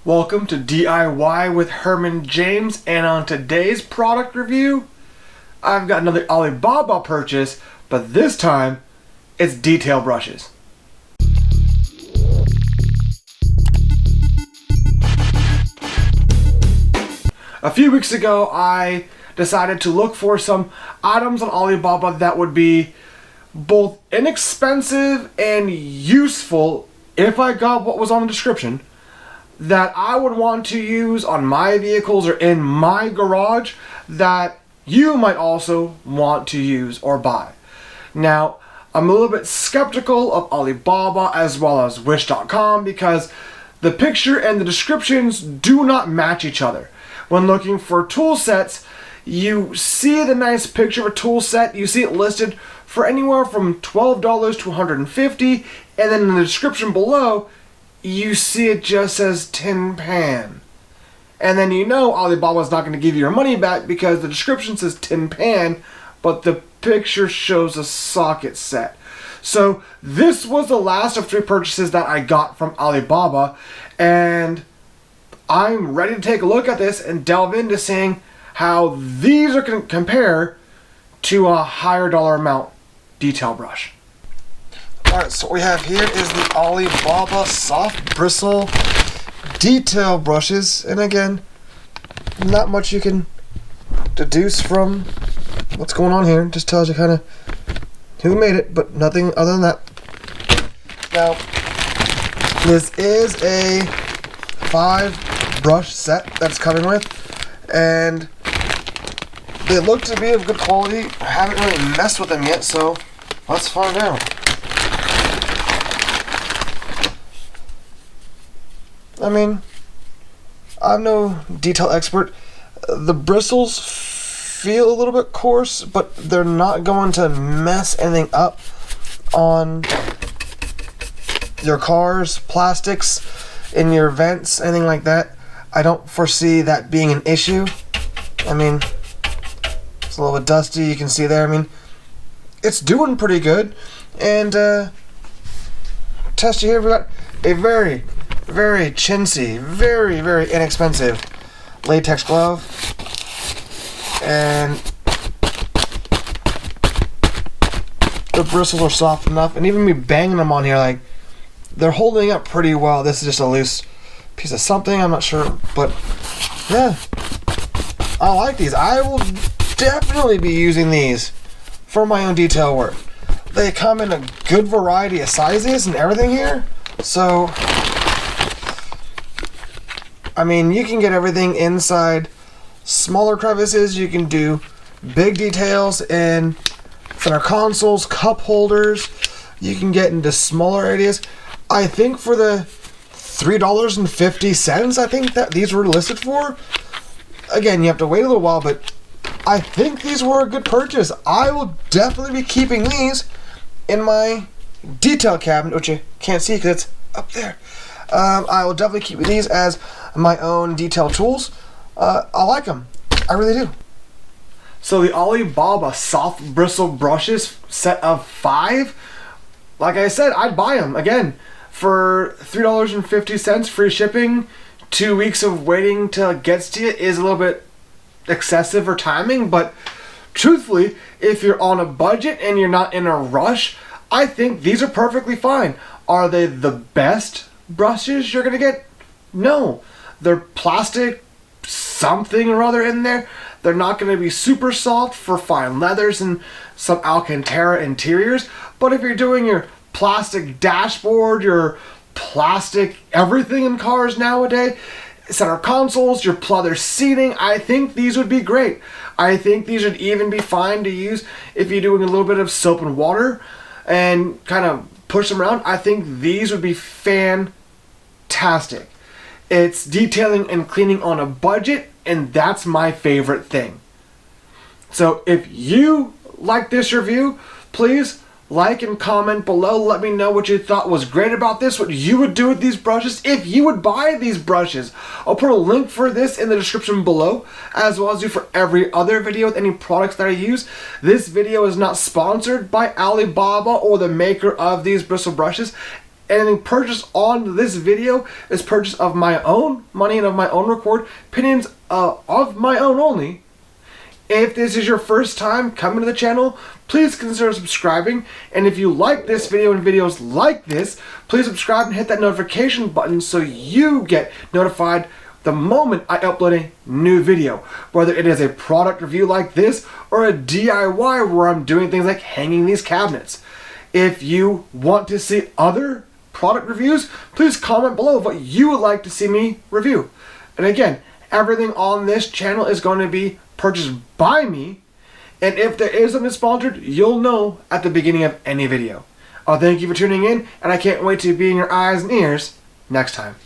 Welcome to DIY with Herman James, and on today's product review, I've got another Alibaba purchase, but this time, it's detail brushes. A few weeks ago, I decided to look for some items on Alibaba that would be both inexpensive and useful if I got what was on the description, that I would want to use on my vehicles or in my garage that you might also want to use or buy. Now, I'm a little bit skeptical of Alibaba as well as Wish.com because the picture and the descriptions do not match each other. When looking for tool sets, you see the nice picture of a tool set, you see it listed for anywhere from $12 to $150, and then in the description below, you see it just says tin pan. And then you know Alibaba's not going to give you your money back because the description says tin pan, but the picture shows a socket set. So this was the last of 3 purchases that I got from Alibaba, and I'm ready to take a look at this and delve into seeing how these are going to compare to a higher dollar amount detail brush. Alright, so what we have here is the Alibaba soft bristle detail brushes, and again, not much you can deduce from what's going on here. It just tells you kind of who made it, but nothing other than that. Now, this is a 5 brush set that's coming with, and they look to be of good quality. I haven't really messed with them yet, so let's find out. I mean, I'm no detail expert. The bristles feel a little bit coarse, but they're not going to mess anything up on your cars, plastics, in your vents, anything like that. I don't foresee that being an issue. I mean, it's a little bit dusty, you can see there. I mean, it's doing pretty good. And test you here, we got a very chintzy, very inexpensive latex glove, and the bristles are soft enough, and even me banging them on here, like, they're holding up pretty well. This is just a loose piece of something, I'm not sure, but yeah, I like these. I will definitely be using these for my own detail work. They come in a good variety of sizes and everything here, so I mean, you can get everything inside smaller crevices. You can do big details in center consoles, cup holders. You can get into smaller areas. I think for the $3.50, I think that these were listed for. Again, you have to wait a little while, but I think these were a good purchase. I will definitely be keeping these in my detail cabinet, which you can't see because it's up there. I will definitely keep these as my own detail tools. I like them. I really do. So the Alibaba soft bristle brushes set of 5, like I said, I'd buy them. Again, for $3.50 free shipping, 2 weeks of waiting till it gets to you is a little bit excessive for timing, but truthfully, if you're on a budget and you're not in a rush, I think these are perfectly fine. Are they the best brushes you're gonna get? No. They're plastic something or other in there. They're not gonna be super soft for fine leathers and some Alcantara interiors, but if you're doing your plastic dashboard, your plastic everything in cars nowadays, center consoles, your pleather seating, I think these would be great. I think these would even be fine to use if you're doing a little bit of soap and water and kind of push them around. I think these would be fantastic. It's detailing and cleaning on a budget, and that's my favorite thing. So if you like this review, please like and comment below. Let me know what you thought was great about this, what you would do with these brushes, if you would buy these brushes. I'll put a link for this in the description below, as well as do for every other video with any products that I use. This video is not sponsored by Alibaba or the maker of these bristle brushes. Anything purchased on this video is purchased of my own money and of my own record, opinions of my own only. If this is your first time coming to the channel, please consider subscribing. And if you like this video and videos like this, please subscribe and hit that notification button so you get notified the moment I upload a new video. Whether it is a product review like this or a DIY where I'm doing things like hanging these cabinets. If you want to see other product reviews, please comment below what you would like to see me review. And again, everything on this channel is going to be purchased by me, and if there is something sponsored, you'll know at the beginning of any video. Thank you for tuning in, and I can't wait to be in your eyes and ears next time.